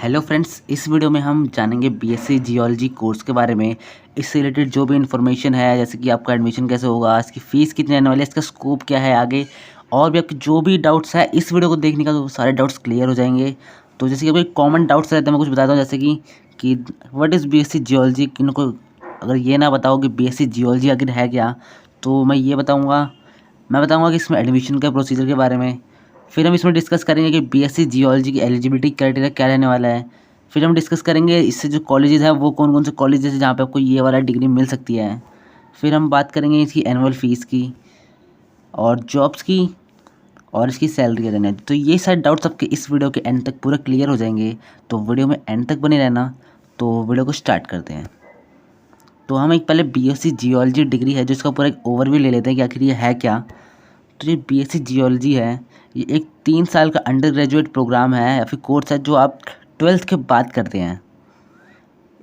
Hello friends, इस video में हम जानेंगे बीएससी जियोलॉजी कोर्स के बारे में। इससे रिलेटेड जो भी इन्फॉर्मेशन है, जैसे कि आपका एडमिशन कैसे होगा, इसकी फ़ीस कितनी आने वाली है, इसका स्कोप क्या है आगे, और भी आपके जो भी डाउट्स है इस वीडियो को देखने का तो सारे डाउट्स क्लियर हो जाएंगे। तो जैसे कि कोई कॉमन डाउट्स रहते हैं, मैं कुछ बताता हूँ, जैसे कि व्हाट इज़ बीएससी जियोलॉजी। किनको अगर ये ना बताओ कि बीएससी जियोलॉजी आखिर है क्या, तो मैं बताऊँगा कि इसमें एडमिशन के प्रोसीजर के बारे में। फिर हम इसमें डिस्कस करेंगे कि बीएससी जियोलॉजी की एलिजिबिलिटी क्राइटेरिया क्या रहने वाला है। फिर हम डिस्कस करेंगे इससे जो कॉलेजेस हैं वो कौन कौन से कॉलेजेस हैं जहाँ पे आपको ये वाला डिग्री मिल सकती है। फिर हम बात करेंगे इसकी एनुअल फ़ीस की और जॉब्स की और इसकी सैलरी रहने। तो ये सारे डाउट्स आपके इस वीडियो के एंड तक पूरा क्लियर हो जाएंगे। तो वीडियो में एंड तक बने रहना। तो वीडियो को स्टार्ट करते हैं। तो हम एक पहले बीएससी जियोलॉजी डिग्री है जो इसका पूरा एक ओवरव्यू ले लेते हैं कि आखिर ये है क्या। तो ये बीएससी जियोलॉजी है, ये एक 3 साल का अंडर ग्रेजुएट प्रोग्राम है या फिर कोर्स है जो आप 12th के बाद करते हैं।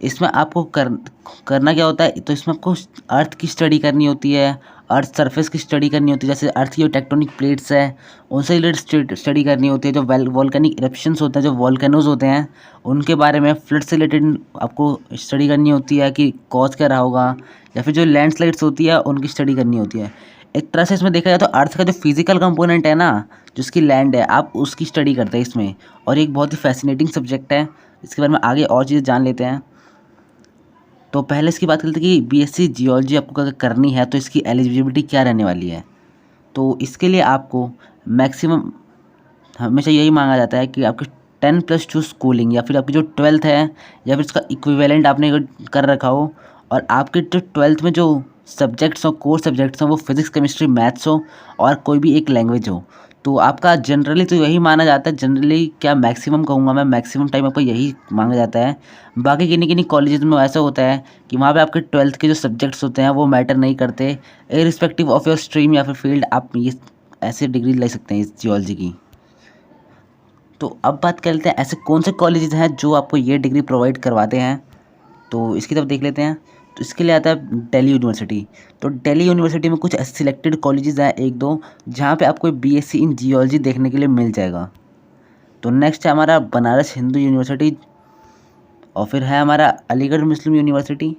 इसमें आपको करना क्या होता है, तो इसमें आपको अर्थ की स्टडी करनी होती है, अर्थ सरफेस की स्टडी करनी होती है, जैसे अर्थ की जो टेक्टोनिक प्लेट्स है उनसे रिलेटेड स्टडी करनी होती है, जो वॉल्केनिक इरप्शंस होते हैं, जो वॉल्केनोज होते हैं उनके बारे में, फ्लड से रिलेटेड आपको स्टडी करनी होती है कि कॉज क्या रहा होगा, या फिर जो लैंडस्लाइड्स होती है उनकी स्टडी करनी होती है। एक तरह से इसमें देखा जाए तो अर्थ का जो फिजिकल कंपोनेंट है ना, जो उसकी लैंड है, आप उसकी स्टडी करते हैं इसमें। और एक बहुत ही फैसिनेटिंग सब्जेक्ट है, इसके बारे में आगे और चीज़ें जान लेते हैं। तो पहले इसकी बात करते हैं कि बीएससी जियोलॉजी आपको अगर करनी है तो इसकी एलिजिबिलिटी क्या रहने वाली है। तो इसके लिए आपको मैक्सिमम हमेशा यही मांगा जाता है कि आपकी 10+2 स्कूलिंग या फिर आपकी जो 12th है या फिर उसका इक्विवेलेंट आपने कर रखा हो, और आपके जो 12th में जो सब्जेक्ट्स हो, कोर सब्जेक्ट्स हो, वो फिज़िक्स केमिस्ट्री मैथ्स हो और कोई भी एक लैंग्वेज हो। तो आपका जनरली तो यही माना जाता है, जनरली क्या मैक्सिमम कहूँगा मैं, मैक्सिमम टाइम आपको यही मांगा जाता है। बाकी किन्हीं किन्हीं कॉलेजेस में ऐसा होता है कि वहाँ पे आपके 12th के जो सब्जेक्ट्स होते हैं वो मैटर नहीं करते, इर्रिस्पेक्टिव ऑफ योर स्ट्रीम या फिर फील्ड, आप ये ऐसे डिग्री ले सकते हैं इस जियोलॉजी की। तो अब बात कर लेते हैं ऐसे कौन से कॉलेजेस हैं जो आपको ये डिग्री प्रोवाइड करवाते हैं। तो इसकी तरफ देख लेते हैं। तो इसके लिए आता है दिल्ली यूनिवर्सिटी। तो दिल्ली यूनिवर्सिटी में कुछ सिलेक्टेड कॉलेजेस हैं, एक दो, जहाँ पे आपको बीएससी इन जियोलॉजी देखने के लिए मिल जाएगा। तो नेक्स्ट है हमारा बनारस हिंदू यूनिवर्सिटी, और फिर है हमारा अलीगढ़ मुस्लिम यूनिवर्सिटी,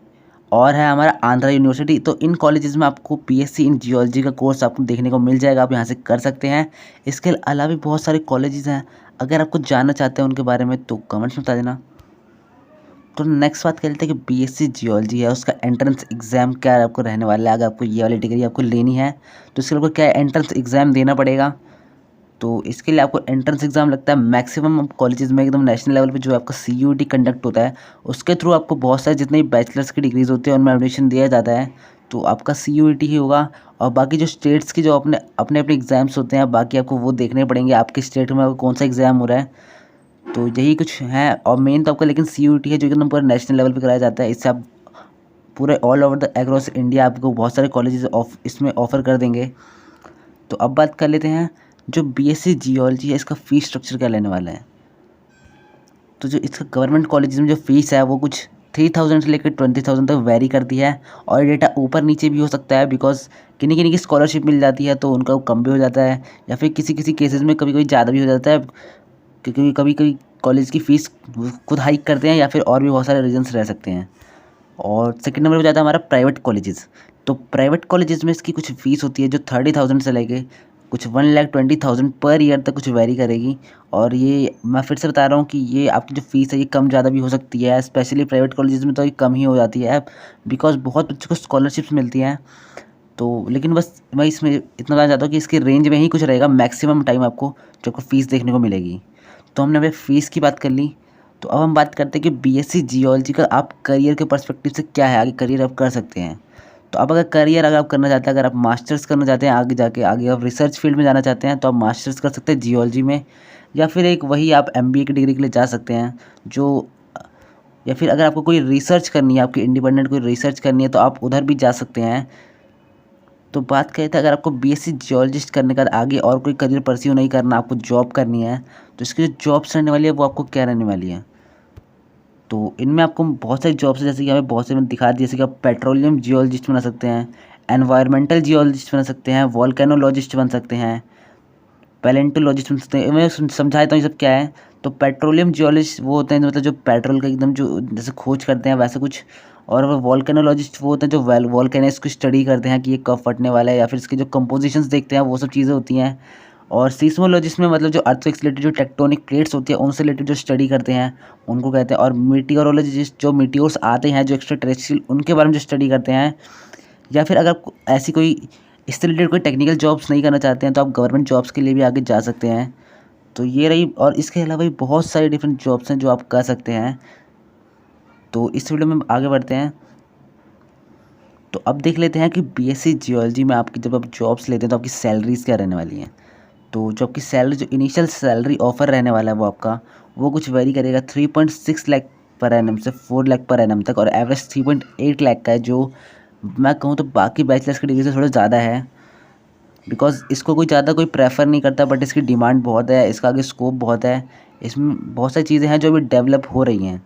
और है हमारा आंध्रा यूनिवर्सिटी। तो इन कॉलेजेस में आपको बीएससी इन जियोलॉजी का कोर्स आपको देखने को मिल जाएगा, आप यहाँ से कर सकते हैं। इसके अलावा भी बहुत सारे कॉलेजेस हैं, अगर आपको जानना चाहते हैं उनके बारे में तो कमेंट्स में बता देना। तो नेक्स्ट बात करते हैं कि बीएससी जियोलॉजी है उसका एंट्रेंस एग्ज़ाम क्या आपको रहने वाला है। अगर आपको ये वाली डिग्री आपको लेनी है तो इसके लिए आपको क्या एंट्रेंस एग्ज़ाम देना पड़ेगा। तो इसके लिए आपको एंट्रेंस एग्ज़ाम लगता है मैक्सिमम कॉलेजेस में, एकदम नेशनल लेवल पे जो आपका सीयूईटी कंडक्ट होता है उसके थ्रू आपको बहुत सारे जितने भी बैचलर्स की डिग्रीज़ होती है उनमें एडमिशन दिया जाता है। तो आपका सीयूईटी ही होगा, और बाकी जो स्टेट्स की जो अपने अपने अपने एग्ज़ाम्स होते हैं बाकी आपको वो देखने पड़ेंगे आपके स्टेट में कौन सा एग्ज़ाम हो रहा है। तो यही कुछ है, और मेन तो आपका लेकिन सीयूईटी है जो एकदम पूरा नेशनल लेवल पे कराया जाता है। इससे आप पूरे all over the across India आपको बहुत सारे कॉलेजेस इसमें ऑफ़र कर देंगे। तो अब बात कर लेते हैं जो बीएससी जियोलॉजी है इसका फ़ीस स्ट्रक्चर क्या लेने वाला है। तो जो इसका गवर्नमेंट कॉलेजेस में जो फ़ीस है वो कुछ 3000 से लेकर 20,000 तक वेरी करती है, और डेटा ऊपर नीचे भी हो सकता है, बिकॉज किन्हीं किन्हीं की स्कॉलरशिप मिल जाती है तो उनका कम भी हो जाता है, या फिर किसी किसी केसेस में कभी कभी ज़्यादा भी हो जाता है, क्योंकि कभी कभी कॉलेज की फ़ीस खुद हाइक करते हैं, या फिर और भी बहुत सारे रीजंस रह सकते हैं। और सेकंड नंबर पे जाता है हमारा प्राइवेट कॉलेजेस। तो प्राइवेट कॉलेजेस में इसकी कुछ फ़ीस होती है जो 30,000 से लेके कुछ 1,20,000 पर ईयर तक कुछ वेरी करेगी। और ये मैं फिर से बता रहा हूँ कि ये आपकी जो फ़ीस है ये कम ज़्यादा भी हो सकती है, स्पेशली प्राइवेट कॉलेजेस में तो ये कम ही हो जाती है, बिकॉज बहुत बच्चों को स्कॉलरशिप्स मिलती हैं। तो लेकिन बस मैं इसमें इतना बताना चाहता हूँ कि इसकी रेंज में ही कुछ रहेगा, मैक्सिमम टाइम आपको जो आपको फ़ीस देखने को मिलेगी। तो हमने अभी फ़ीस की बात कर ली। तो अब हम बात करते हैं कि बीएससी जियोलॉजी का आप करियर के पर्सपेक्टिव से क्या है, आगे करियर आप कर सकते हैं। तो अब अगर आप करना चाहते हैं, अगर आप मास्टर्स करना चाहते हैं आगे जाके, आगे आप रिसर्च फील्ड में जाना चाहते हैं तो आप मास्टर्स कर सकते हैं जियोलॉजी में, या फिर एक वही आप एमबीए की डिग्री के लिए जा सकते हैं जो, या फिर अगर आपको कोई रिसर्च करनी है, आपकी इंडिपेंडेंट कोई रिसर्च करनी है तो आप उधर भी जा सकते हैं। तो बात करें तो अगर आपको बीएससी जियोलॉजिस्ट करने के बाद आगे और कोई करियर परस्यू नहीं करना, आपको जॉब करनी है, तो इसकी जो जॉब्स रहने वाली है वो आपको क्या रहने वाली है। तो इनमें आपको बहुत सारी जॉब्स है, जैसे कि हमें बहुत से मैंने दिखा दी, जैसे कि आप पेट्रोलियम जियोलॉजिस्ट बना सकते हैं, एनवायरमेंटल जियोलॉजिस्ट बन सकते हैं, वॉल्केनोलॉजिस्ट बन सकते हैं, पैलेंटोलॉजिस्ट मैं समझा देता हूँ ये सब क्या है। तो पेट्रोलियम जियोलॉजिस्ट वो होते हैं मतलब जो पेट्रोल का एकदम जो जैसे खोज करते हैं वैसे कुछ। और वो वोल्केनोलॉजिस्ट वो होते हैं जो वोल्केनस को स्टडी करते हैं कि ये कब फटने वाला है, या फिर इसके जो कंपोजिशंस देखते हैं वो सब चीज़ें होती हैं। और सीस्मोलॉजिस्ट में मतलब जो अर्थक्वेक से रिलेटेड जो टेक्टोनिक प्लेट्स होती है उनसे रिलेटेड जो स्टडी करते हैं उनको कहते हैं। और मीटियोरोलॉजिस्ट जो मीटियोर्स आते हैं जो एक्स्ट्रा टेरेस्ट्रियल उनके बारे में जो स्टडी करते हैं। या फिर अगर आप ऐसी कोई इससे रिलेटेड कोई टेक्निकल जॉब्स नहीं करना चाहते हैं तो आप गवर्नमेंट जॉब्स के लिए भी आगे जा सकते हैं। तो ये रही, और इसके अलावा भी बहुत सारी डिफरेंट जॉब्स हैं जो आप कर सकते हैं। तो इस वीडियो में आगे बढ़ते हैं। तो अब देख लेते हैं कि बीएससी जियोलॉजी में आपकी जब आप जॉब्स लेते हैं तो आपकी सैलरीज़ क्या रहने वाली हैं। तो जो आपकी सैलरी जो इनिशियल सैलरी ऑफर रहने वाला है वो आपका वो कुछ वेरी करेगा 3.6 लाख पर एनम से 4 लाख पर एनम तक, और एवरेज 3.8 लाख का है, जो मैं कहूँ तो बाकी बैचलर्स की डिग्री से थोड़ा ज़्यादा है। बिकॉज इसको कोई ज़्यादा कोई प्रेफर नहीं करता, बट इसकी डिमांड बहुत है, इसका आगे स्कोप बहुत है, इसमें बहुत सारी चीज़ें हैं जो अभी डेवलप हो रही हैं।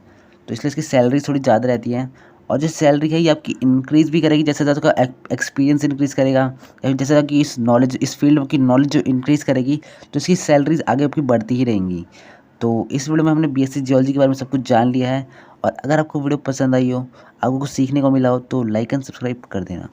तो इसलिए इसकी सैलरी थोड़ी ज़्यादा रहती है। और जो सैलरी है ये आपकी इंक्रीज़ भी करेगी जैसे जैसे आपका एक्सपीरियंस इंक्रीज़ करेगा, या फिर जैसे कि इस नॉलेज इस फील्ड की नॉलेज जो इंक्रीज़ करेगी तो इसकी सैलरीज आगे आपकी बढ़ती ही रहेंगी। तो इस वीडियो में हमने बीएससी जियोलॉजी के बारे में सब कुछ जान लिया है। और अगर आपको वीडियो पसंद आई हो, आपको कुछ सीखने को मिला हो, तो लाइक एंड सब्सक्राइब कर देना।